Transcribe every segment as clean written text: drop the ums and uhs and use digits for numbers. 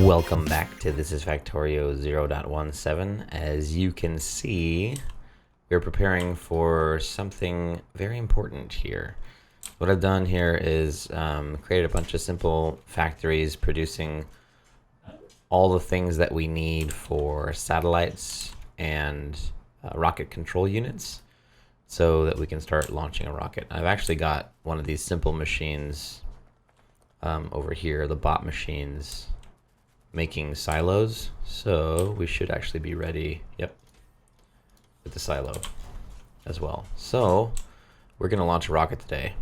Welcome back to This is Factorio 0.17. As you can see, we're preparing for something very important here. What I've done here is create a bunch of simple factories producing all the things that we need for satellites and rocket control units so that we can start launching a rocket. I've actually got one of these simple machines over here, the bot machines, making silos, so we should actually be ready, yep, with the silo as well. So we're going to launch a rocket today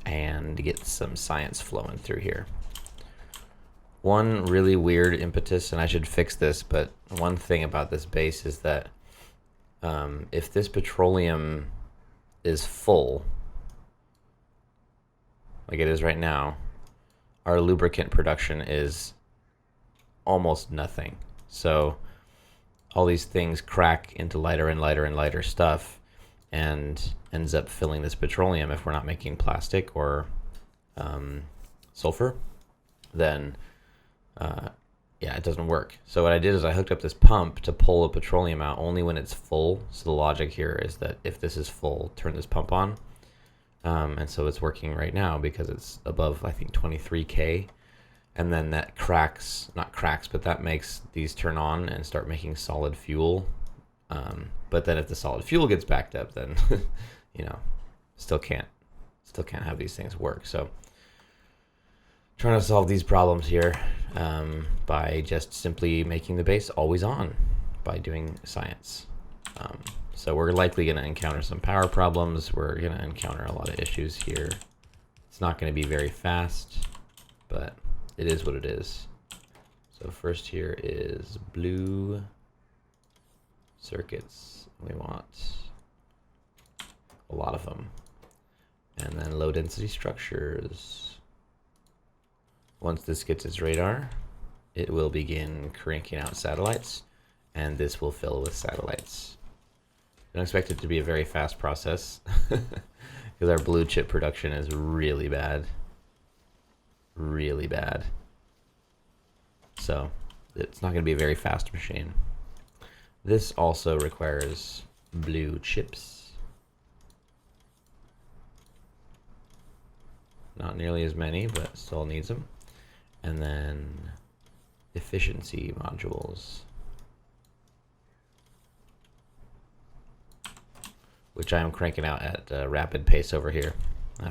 and get some science flowing through here. One really weird impetus, and I should fix this, but one thing about this base is that if this petroleum is full, like it is right now, our lubricant production is almost nothing. So all these things crack into lighter and lighter and lighter stuff and ends up filling this petroleum. If we're not making plastic or sulfur, then yeah, it doesn't work. So what I did is I hooked up this pump to pull the petroleum out only when it's full. So the logic here is that if this is full, turn this pump on. And so it's working right now because it's above, I think, 23K. And then that cracks, not cracks, but that makes these turn on and start making solid fuel. But then if the solid fuel gets backed up, then, you know, still can't have these things work. So trying to solve these problems here by just simply making the base always on by doing science. So we're likely going to encounter some power problems. We're going to encounter a lot of issues here. It's not going to be very fast, but it is what it is. So first here is blue circuits. We want a lot of them. And then low density structures. Once this gets its radar, it will begin cranking out satellites, and this will fill with satellites. Don't expect it to be a very fast process because our blue chip production is really bad. Really bad. So it's not going to be a very fast machine. This also requires blue chips. Not nearly as many, but still needs them. And then efficiency modules, which I am cranking out at a rapid pace over here.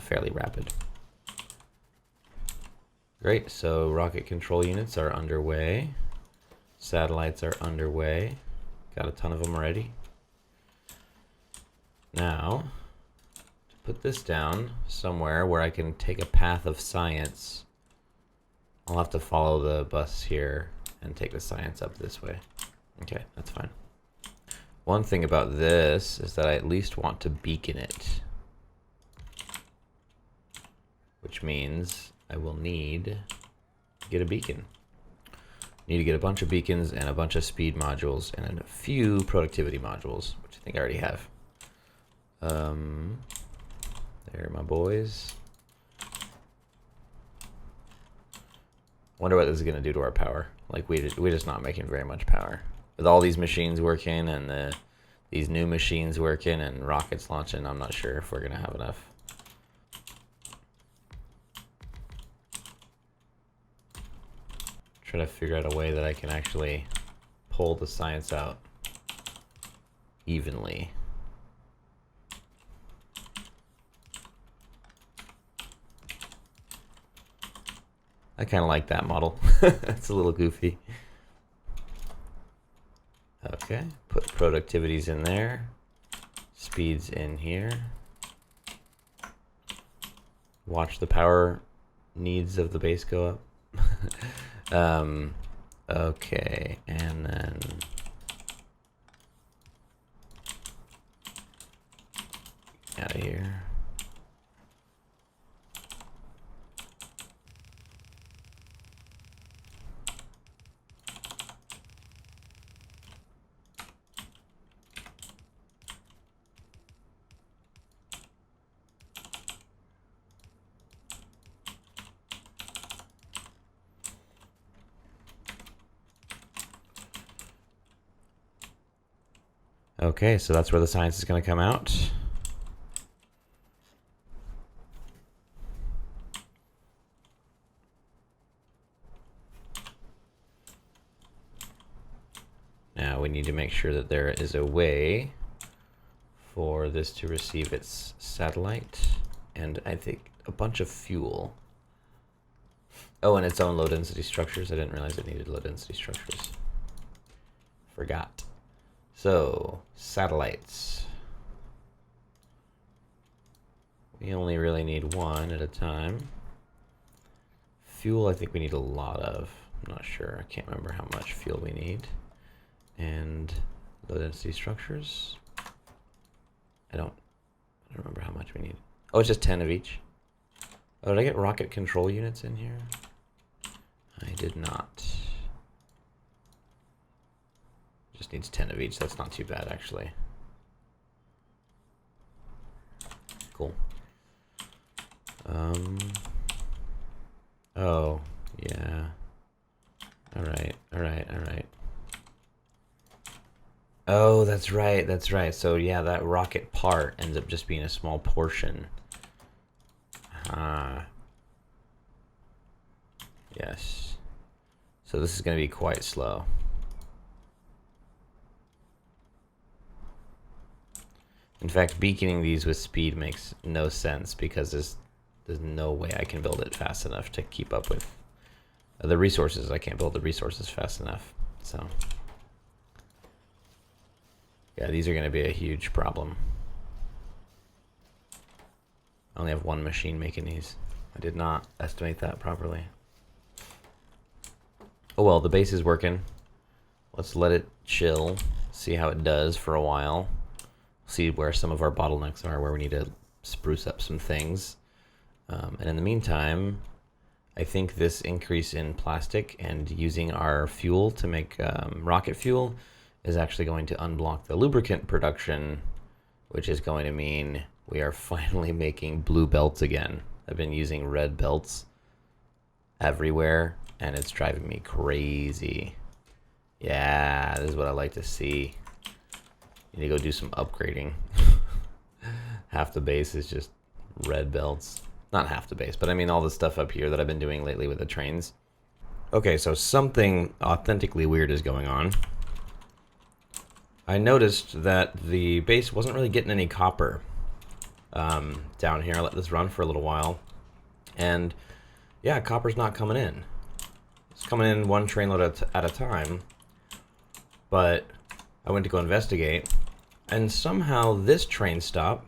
Fairly rapid. Great, so rocket control units are underway. Satellites are underway. Got a ton of them already. Now, to put this down somewhere where I can take a path of science, I'll have to follow the bus here and take the science up this way. Okay, that's fine. One thing about this is that I at least want to beacon it, which means I will need to get a beacon. Need to get a bunch of beacons and a bunch of speed modules and a few productivity modules, which I think I already have. There, my boys. Wonder what this is going to do to our power. Like we're just not making very much power with all these machines working and these new machines working and rockets launching. I'm not sure if we're going to have enough. Try to figure out a way that I can actually pull the science out evenly. I kind of like that model. It's a little goofy. Okay, put productivities in there, speeds in here. Watch the power needs of the base go up. Okay, and then out of here. Okay, so that's where the science is going to come out. Now we need to make sure that there is a way for this to receive its satellite and I think a bunch of fuel. Oh, and its own low density structures. I didn't realize it needed low density structures. Forgot. So, satellites. We only really need one at a time. Fuel, I think we need a lot of. I'm not sure. I can't remember how much fuel we need. And low density structures. I don't remember how much we need. Oh, it's just 10 of each. Oh, did I get rocket control units in here? I did not. Just needs 10 of each. That's not too bad, actually. Cool. Oh, yeah. Alright. Oh, that's right. So, yeah, that rocket part ends up just being a small portion. Yes. So this is going to be quite slow. In fact, beaconing these with speed makes no sense because there's no way I can build it fast enough to keep up with the resources. I can't build the resources fast enough. So, yeah, these are going to be a huge problem. I only have one machine making these. I did not estimate that properly. Oh well, the base is working. Let's let it chill, see how it does for a while. See where some of our bottlenecks are, where we need to spruce up some things. And in the meantime, I think this increase in plastic and using our fuel to make rocket fuel is actually going to unblock the lubricant production, which is going to mean we are finally making blue belts again. I've been using red belts everywhere, and it's driving me crazy. Yeah, this is what I like to see. Need to go do some upgrading. Half the base is just red belts. Not half the base, but I mean all the stuff up here that I've been doing lately with the trains. Okay, so something authentically weird is going on. I noticed that the base wasn't really getting any copper down here. I let this run for a little while. And yeah, copper's not coming in. It's coming in one trainload at a time. But I went to go investigate, and somehow this train stop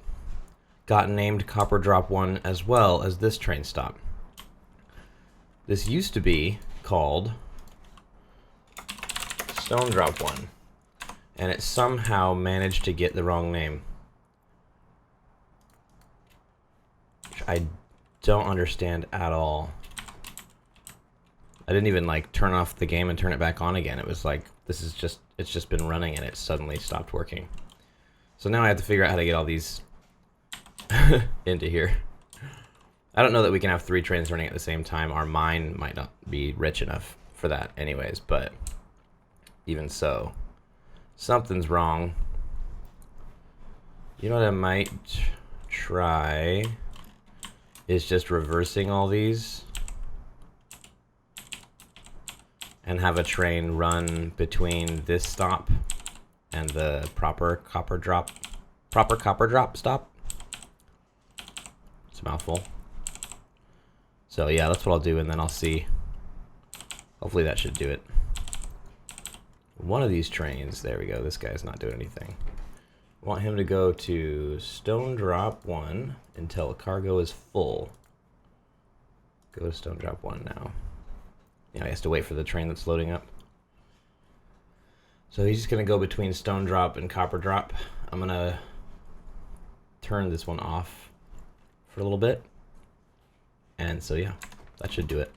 got named Copper Drop 1 as well as this train stop. This used to be called Stone Drop 1, and it somehow managed to get the wrong name. Which I don't understand at all. I didn't even like turn off the game and turn it back on again. It was like, it's just been running and it suddenly stopped working. So now I have to figure out how to get all these into here. I don't know that we can have 3 trains running at the same time. Our mine might not be rich enough for that anyways, but even so, something's wrong. You know what I might try is just reversing all these and have a train run between this stop and the proper copper drop stop. It's a mouthful. So yeah, that's what I'll do, and then I'll see. Hopefully that should do it. One of these trains, there we go, this guy's not doing anything. I want him to go to Stone Drop 1 until cargo is full. Go to Stone Drop 1 now. Yeah, he has to wait for the train that's loading up. So he's just going to go between Stone Drop and Copper Drop. I'm going to turn this one off for a little bit. And so yeah, that should do it.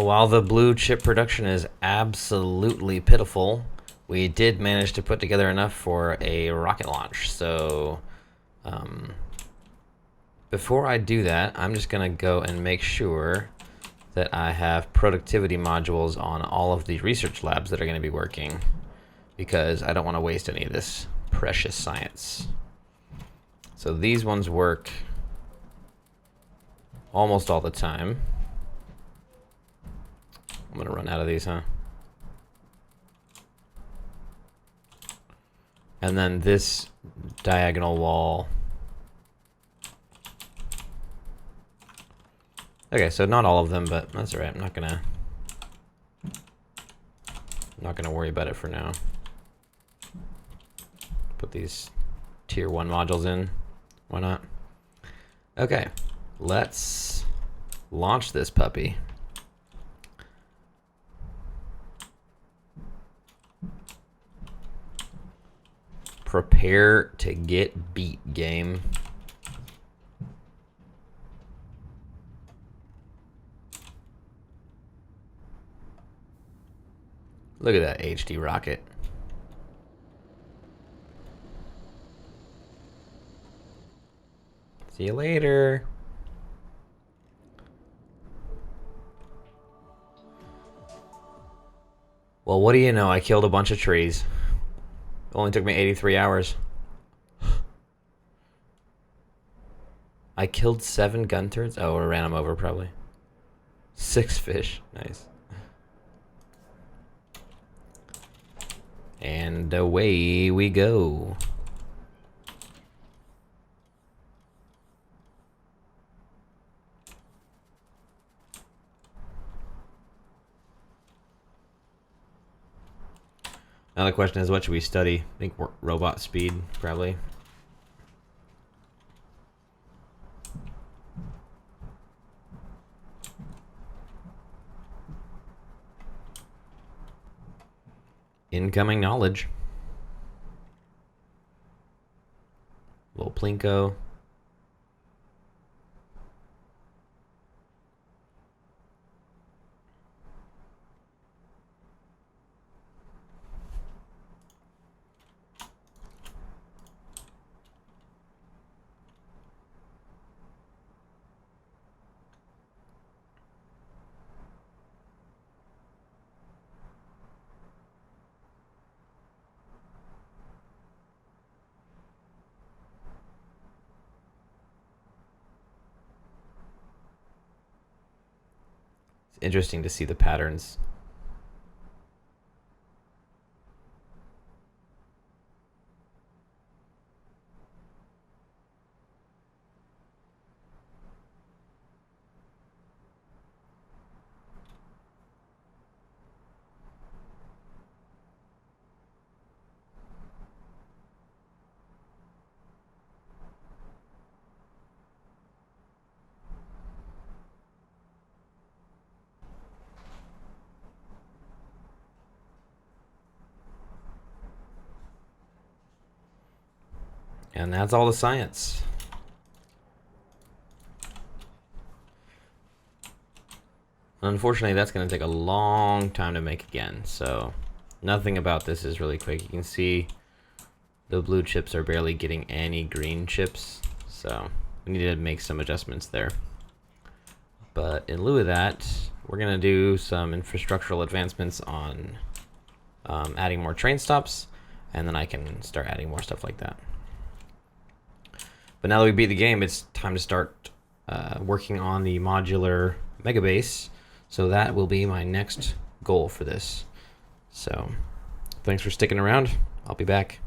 while the blue chip production is absolutely pitiful, we did manage to put together enough for a rocket launch. So before I do that, I'm just going to go and make sure that I have productivity modules on all of the research labs that are going to be working, because I don't want to waste any of this precious science. So these ones work almost all the time. I'm going to run out of these, huh? And then this diagonal wall. Okay, so not all of them, but that's all right. I'm not gonna worry about it for now. Put these tier 1 modules in. Why not? Okay, let's launch this puppy. Prepare to get beat, game. Look at that HD rocket. See you later. Well, what do you know? I killed a bunch of trees. It only took me 83 hours. I killed 7 gun turrets. Oh, I ran them over probably. 6 fish. Nice. And away we go. Now the question is, what should we study? I think robot speed, probably. Incoming knowledge. Little plinko. It's interesting to see the patterns. And that's all the science. Unfortunately, that's going to take a long time to make again, so nothing about this is really quick. You can see the blue chips are barely getting any green chips, so we need to make some adjustments there. But in lieu of that, we're going to do some infrastructural advancements on adding more train stops, and then I can start adding more stuff like that. But now that we beat the game, it's time to start working on the modular mega base. So that will be my next goal for this. So thanks for sticking around. I'll be back.